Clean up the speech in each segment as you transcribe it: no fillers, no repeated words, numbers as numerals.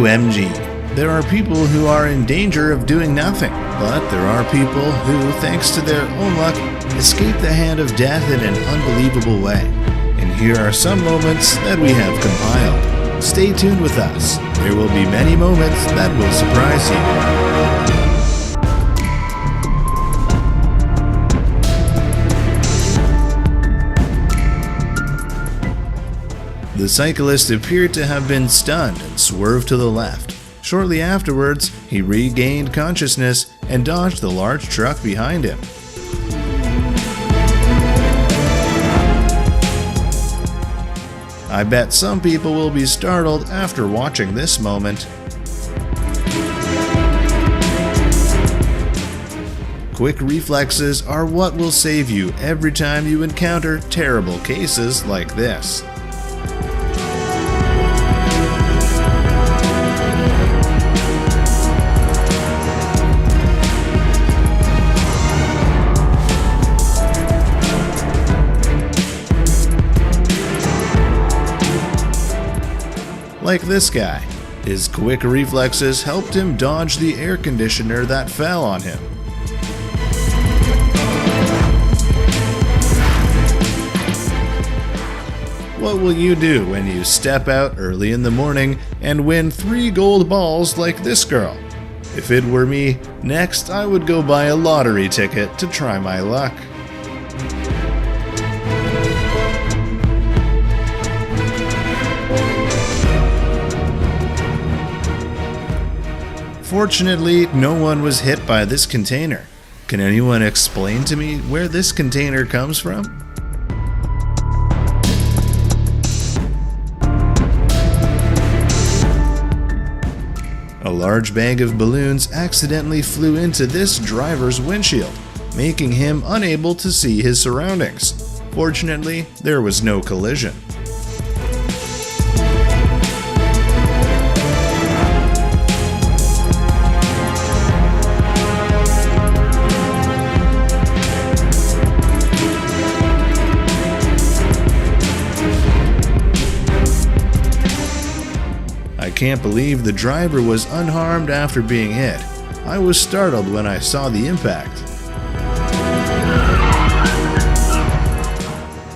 OMG. There are people who are in danger of doing nothing, but there are people who, thanks to their own luck, escape the hand of death in an unbelievable way. And here are some moments that we have compiled. Stay tuned with us. There will be many moments that will surprise you. The cyclist appeared to have been stunned and swerved to the left. Shortly afterwards, he regained consciousness and dodged the large truck behind him. I bet some people will be startled after watching this moment. Quick reflexes are what will save you every time you encounter terrible cases like this. Like this guy. His quick reflexes helped him dodge the air conditioner that fell on him. What will you do when you step out early in the morning and win 3 gold balls like this girl? If it were me, next I would go buy a lottery ticket to try my luck. Fortunately, no one was hit by this container. Can anyone explain to me where this container comes from? A large bag of balloons accidentally flew into this driver's windshield, making him unable to see his surroundings. Fortunately, there was no collision. I can't believe the driver was unharmed after being hit. I was startled when I saw the impact.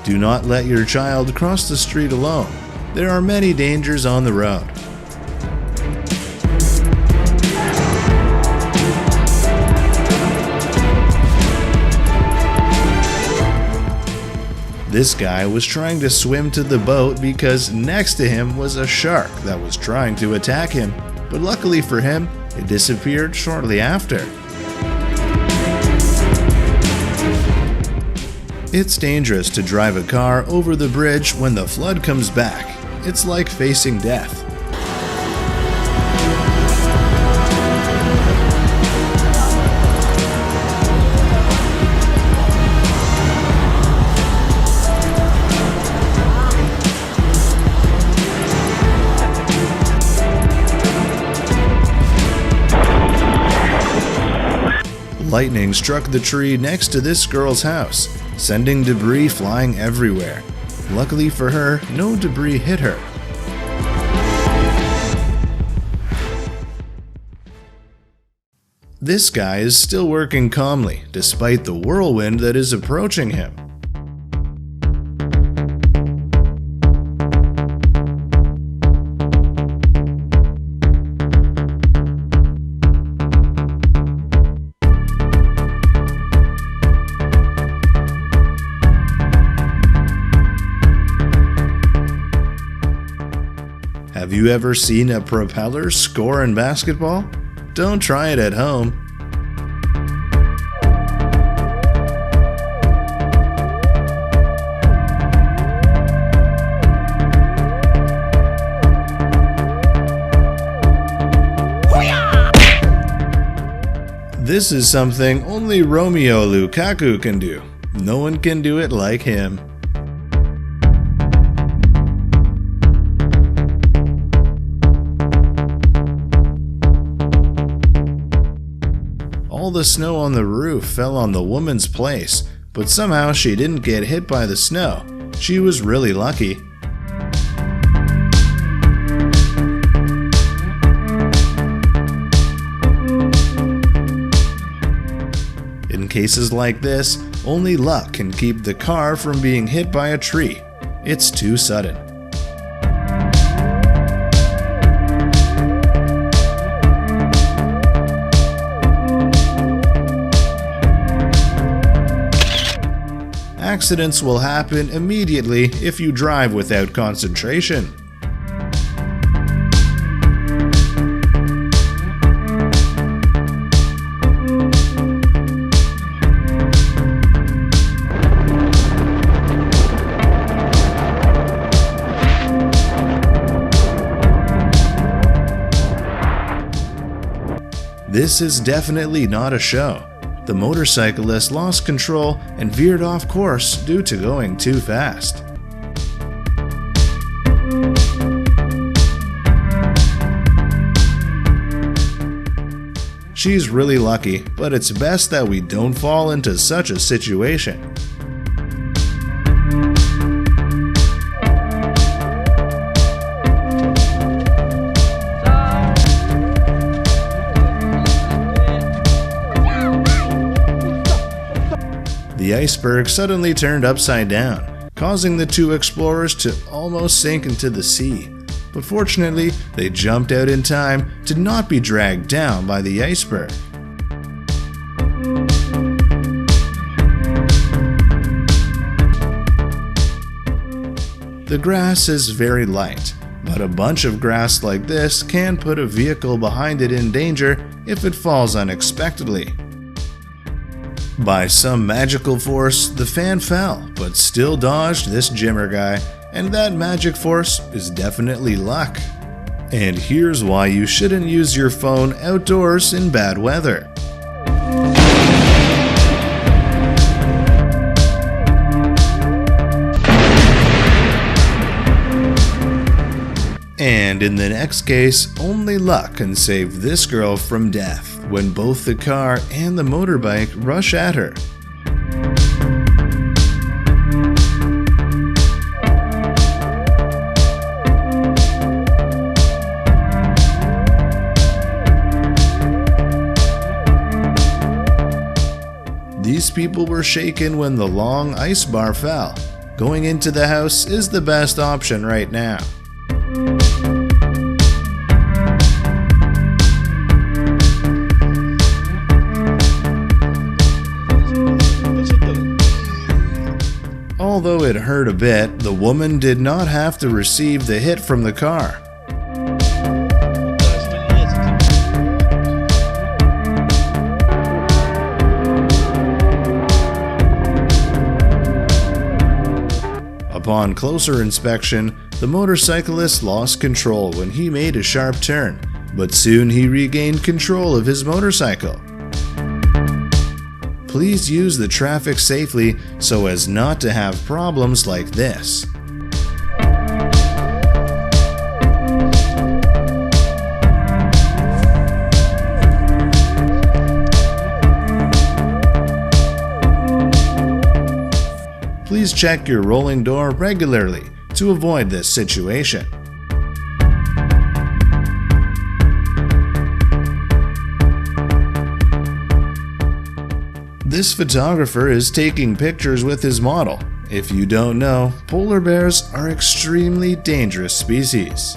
Do not let your child cross the street alone. There are many dangers on the road. This guy was trying to swim to the boat because next to him was a shark that was trying to attack him, but luckily for him, it disappeared shortly after. It's dangerous to drive a car over the bridge when the flood comes back. It's like facing death. Lightning struck the tree next to this girl's house, sending debris flying everywhere. Luckily for her, no debris hit her. This guy is still working calmly, despite the whirlwind that is approaching him. Have you ever seen a propeller score in basketball? Don't try it at home. This is something only Romeo Lukaku can do. No one can do it like him. All the snow on the roof fell on the woman's place, but somehow she didn't get hit by the snow. She was really lucky. cases like this, only luck can keep the car from being hit by a tree. It's too sudden. Accidents will happen immediately if you drive without concentration. This is definitely not a show. The motorcyclist lost control and veered off course due to going too fast. She's really lucky, but it's best that we don't fall into such a situation. The iceberg suddenly turned upside down, causing the two explorers to almost sink into the sea. But fortunately, they jumped out in time to not be dragged down by the iceberg. The grass is very light, but a bunch of grass like this can put a vehicle behind it in danger if it falls unexpectedly. By some magical force, the fan fell, but still dodged this Jimmer guy, and that magic force is definitely luck. And here's why you shouldn't use your phone outdoors in bad weather. And in the next case, only luck can save this girl from death when both the car and the motorbike rush at her. These people were shaken when the long ice bar fell. Going into the house is the best option right now. Although it hurt a bit, the woman did not have to receive the hit from the car. Upon closer inspection, the motorcyclist lost control when he made a sharp turn, but soon he regained control of his motorcycle. Please use the traffic safely so as not to have problems like this. Please check your rolling door regularly to avoid this situation. This photographer is taking pictures with his model. If you don't know, polar bears are extremely dangerous species.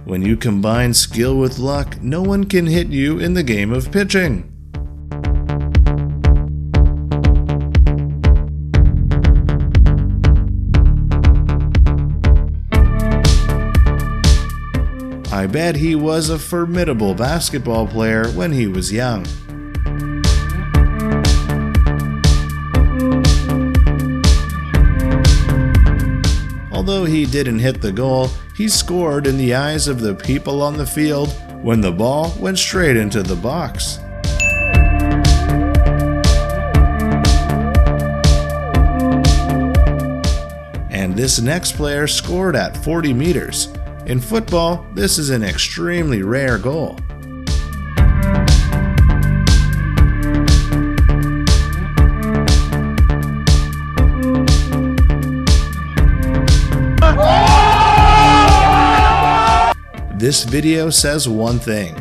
When you combine skill with luck, no one can hit you in the game of pitching. I bet he was a formidable basketball player when he was young. Although he didn't hit the goal, he scored in the eyes of the people on the field when the ball went straight into the box. And this next player scored at 40 meters. In football, this is an extremely rare goal. This video says one thing: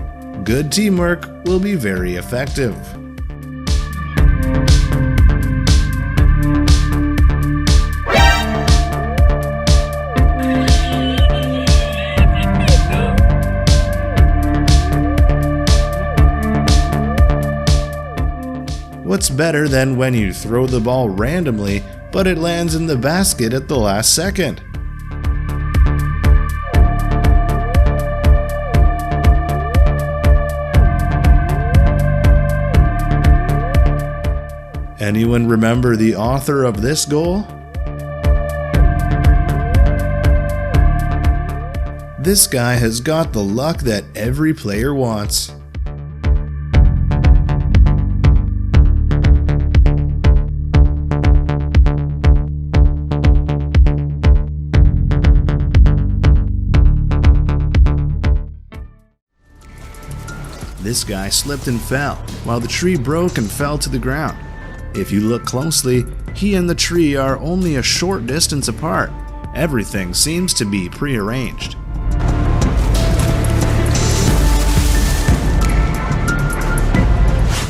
good teamwork will be very effective. What's better than when you throw the ball randomly, but it lands in the basket at the last second? Anyone remember the author of this goal? This guy has got the luck that every player wants. This guy slipped and fell, while the tree broke and fell to the ground. If you look closely, he and the tree are only a short distance apart. Everything seems to be prearranged.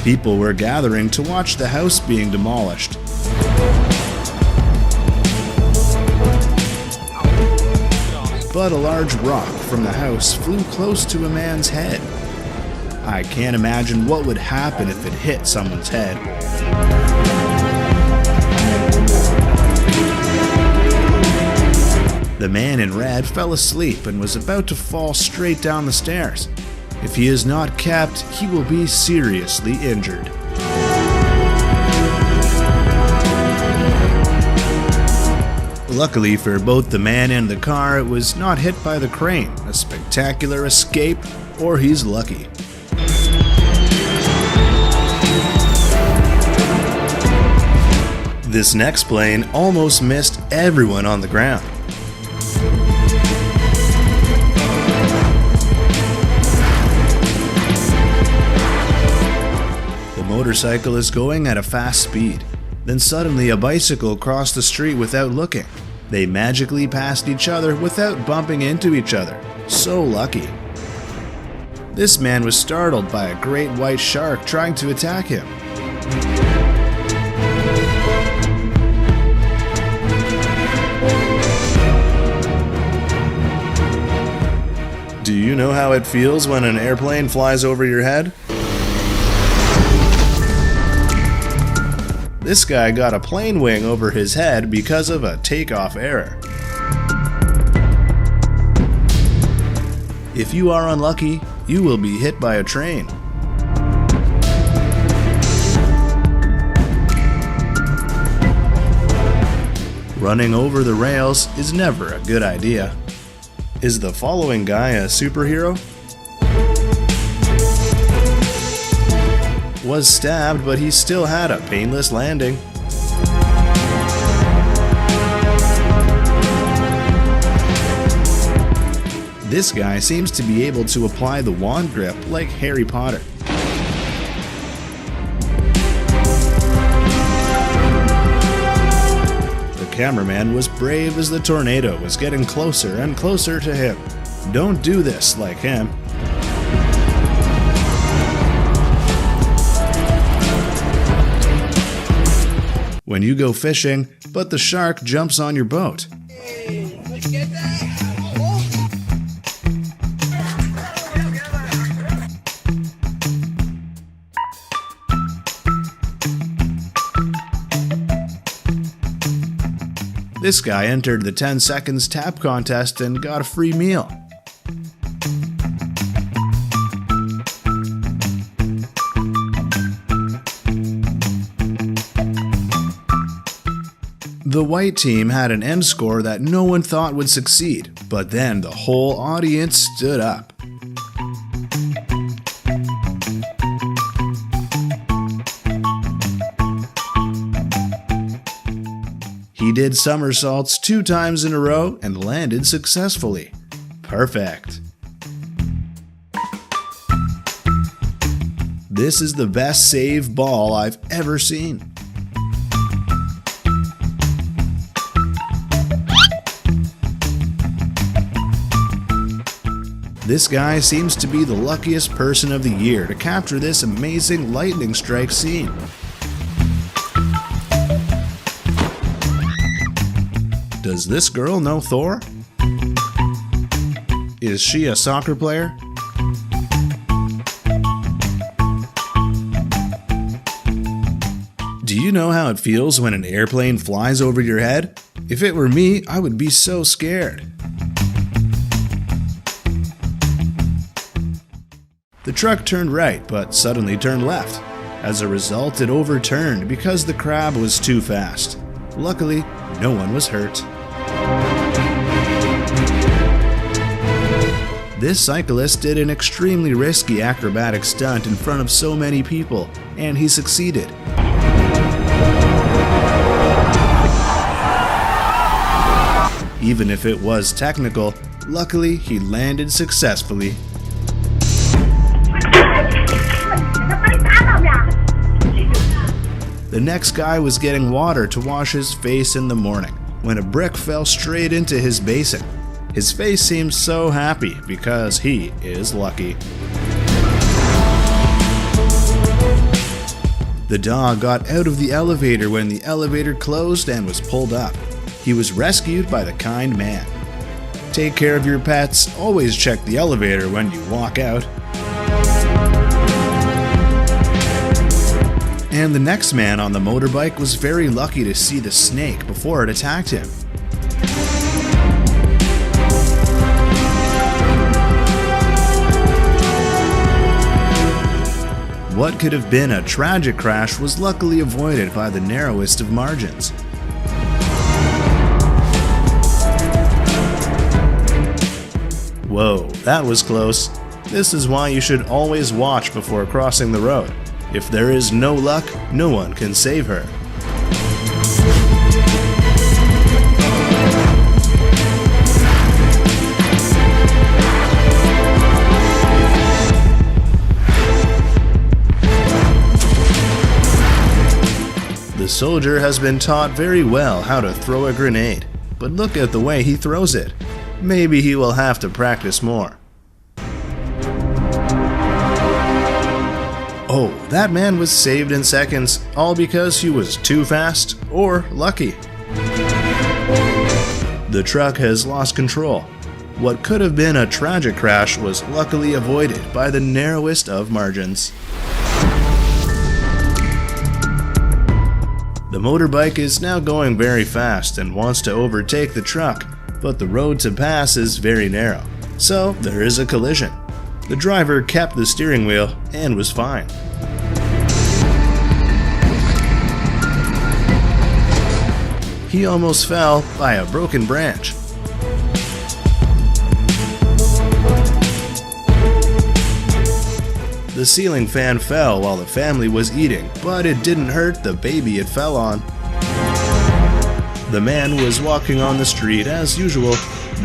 People were gathering to watch the house being demolished. But a large rock from the house flew close to a man's head. I can't imagine what would happen if it hit someone's head. The man in red fell asleep and was about to fall straight down the stairs. If he is not kept, he will be seriously injured. Luckily for both the man and the car, it was not hit by the crane. A spectacular escape, or he's lucky. This next plane almost missed everyone on the ground. The motorcycle is going at a fast speed. Then suddenly a bicycle crossed the street without looking. They magically passed each other without bumping into each other. So lucky. This man was startled by a great white shark trying to attack him. Do you know how it feels when an airplane flies over your head? This guy got a plane wing over his head because of a takeoff error. If you are unlucky, you will be hit by a train. Running over the rails is never a good idea. Is the following guy a superhero? Was stabbed, but he still had a painless landing. This guy seems to be able to apply the wand grip like Harry Potter. The cameraman was brave as the tornado was getting closer and closer to him. Don't do this like him. When you go fishing, but the shark jumps on your boat. This guy entered the 10 seconds tap contest and got a free meal. The white team had an end score that no one thought would succeed, but then the whole audience stood up. He did somersaults 2 times in a row and landed successfully. Perfect. This is the best save ball I've ever seen. This guy seems to be the luckiest person of the year to capture this amazing lightning strike scene. Does this girl know Thor? Is she a soccer player? Do you know how it feels when an airplane flies over your head? If it were me, I would be so scared. The truck turned right, but suddenly turned left. As a result, it overturned because the crab was too fast. Luckily, no one was hurt. This cyclist did an extremely risky acrobatic stunt in front of so many people, and he succeeded. Even if it was technical, luckily he landed successfully. The next guy was getting water to wash his face in the morning when a brick fell straight into his basin. His face seemed so happy because he is lucky. The dog got out of the elevator when the elevator closed and was pulled up. He was rescued by the kind man. Take care of your pets, always check the elevator when you walk out. And the next man on the motorbike was very lucky to see the snake before it attacked him. What could have been a tragic crash was luckily avoided by the narrowest of margins. Whoa, that was close. This is why you should always watch before crossing the road. If there is no luck, no one can save her. The soldier has been taught very well how to throw a grenade, but look at the way he throws it. Maybe he will have to practice more. Oh, that man was saved in seconds, all because he was too fast or lucky. The truck has lost control. What could have been a tragic crash was luckily avoided by the narrowest of margins. The motorbike is now going very fast and wants to overtake the truck, but the road to pass is very narrow, so there is a collision. The driver kept the steering wheel and was fine. He almost fell by a broken branch. The ceiling fan fell while the family was eating, but it didn't hurt the baby it fell on. The man was walking on the street as usual,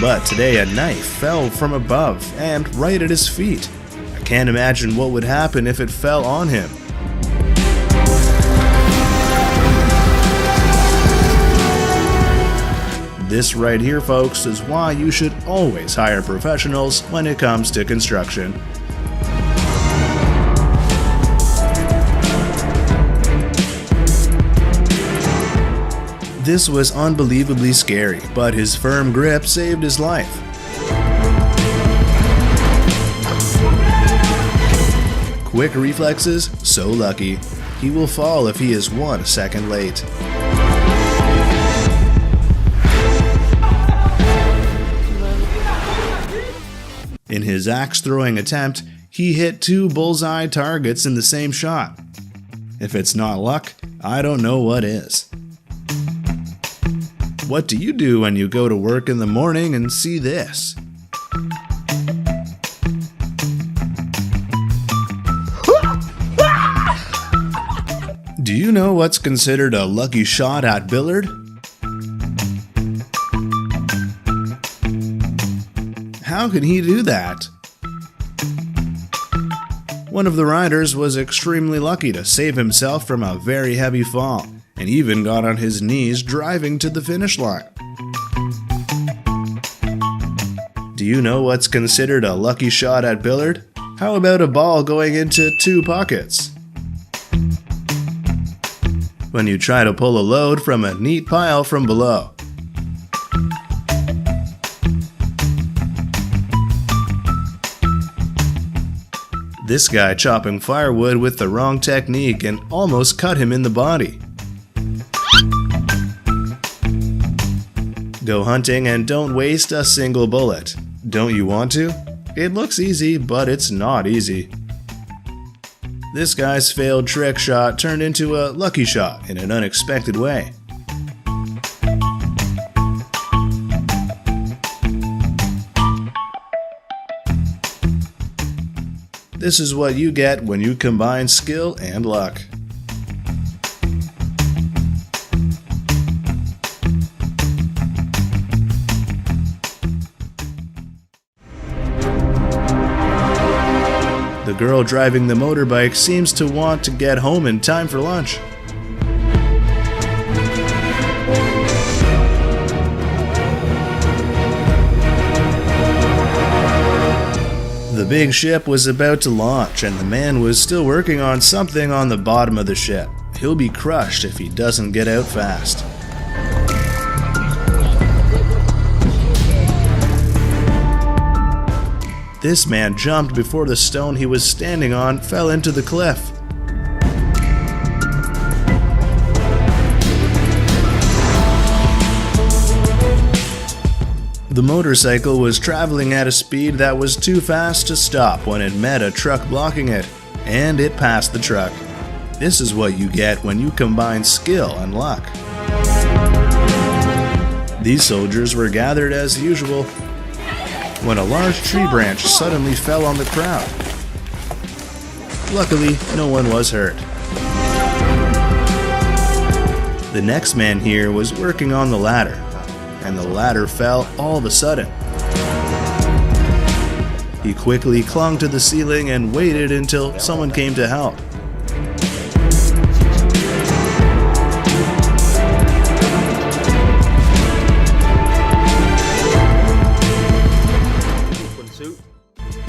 but today a knife fell from above and right at his feet. I can't imagine what would happen if it fell on him. This right here, folks, is why you should always hire professionals when it comes to construction. This was unbelievably scary, but his firm grip saved his life. Quick reflexes, so lucky. He will fall if he is 1 second late. In his axe-throwing attempt, he hit 2 bullseye targets in the same shot. If it's not luck, I don't know what is. What do you do when you go to work in the morning and see this? Do you know what's considered a lucky shot at billiard? How could he do that? One of the riders was extremely lucky to save himself from a very heavy fall, and even got on his knees driving to the finish line. Do you know what's considered a lucky shot at billiard? How about a ball going into 2 pockets? When you try to pull a load from a neat pile from below. This guy chopping firewood with the wrong technique and almost cut him in the body. Go hunting and don't waste a single bullet. Don't you want to? It looks easy, but it's not easy. This guy's failed trick shot turned into a lucky shot in an unexpected way. This is what you get when you combine skill and luck. The girl driving the motorbike seems to want to get home in time for lunch. The big ship was about to launch, and the man was still working on something on the bottom of the ship. He'll be crushed if he doesn't get out fast. This man jumped before the stone he was standing on fell into the cliff. The motorcycle was traveling at a speed that was too fast to stop when it met a truck blocking it, and it passed the truck. This is what you get when you combine skill and luck. These soldiers were gathered as usual when a large tree branch suddenly fell on the crowd. Luckily, no one was hurt. The next man here was working on the ladder, and the ladder fell all of a sudden. He quickly clung to the ceiling and waited until someone came to help.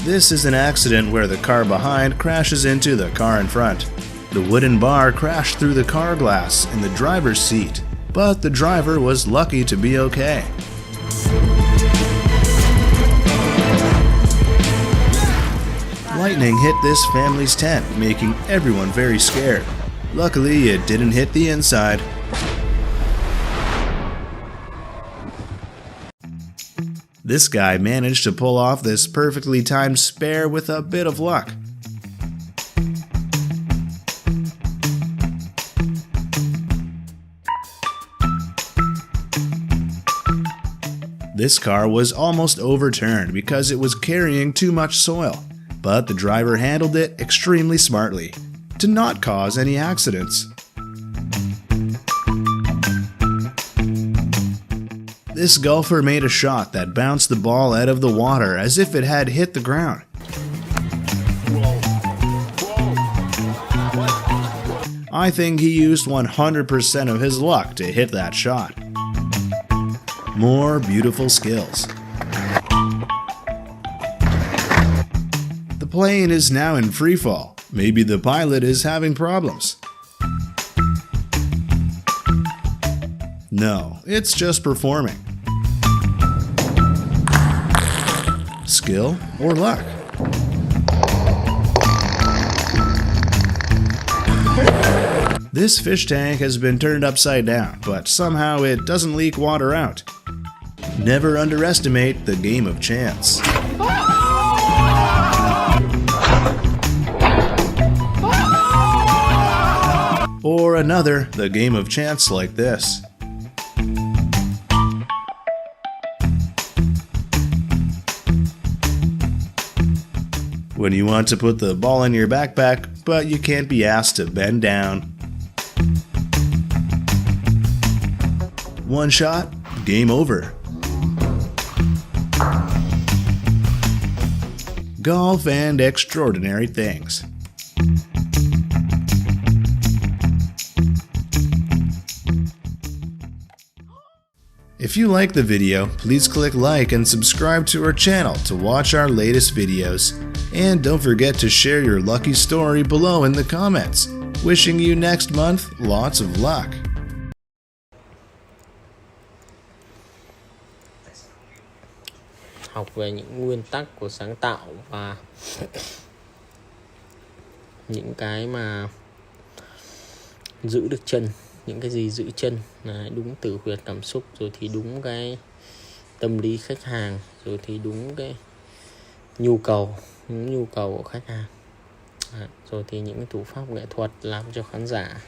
This is an accident where the car behind crashes into the car in front. The wooden bar crashed through the car glass in the driver's seat, but the driver was lucky to be okay. Lightning hit this family's tent, making everyone very scared. Luckily, it didn't hit the inside. This guy managed to pull off this perfectly timed spare with a bit of luck. This car was almost overturned because it was carrying too much soil, but the driver handled it extremely smartly to not cause any accidents. This golfer made a shot that bounced the ball out of the water as if it had hit the ground. I think he used 100% of his luck to hit that shot. More beautiful skills. The plane is now in free fall. Maybe the pilot is having problems. No, it's just performing. Skill or luck? This fish tank has been turned upside down, but somehow it doesn't leak water out. Never underestimate the game of chance. Or another, the game of chance like this. When you want to put the ball in your backpack, but you can't be asked to bend down. One shot, game over. Golf and extraordinary things. If you like the video, please click like and subscribe to our channel to watch our latest videos. And don't forget to share your lucky story below in the comments. Wishing you next month lots of luck. Học về những nguyên tắc của sáng tạo và những cái mà giữ được chân, những cái gì giữ chân, đúng tử huyệt cảm xúc, rồi thì đúng cái tâm lý khách hàng, rồi thì đúng cái nhu cầu của khách hàng, rồi thì những cái thủ pháp nghệ thuật làm cho khán giả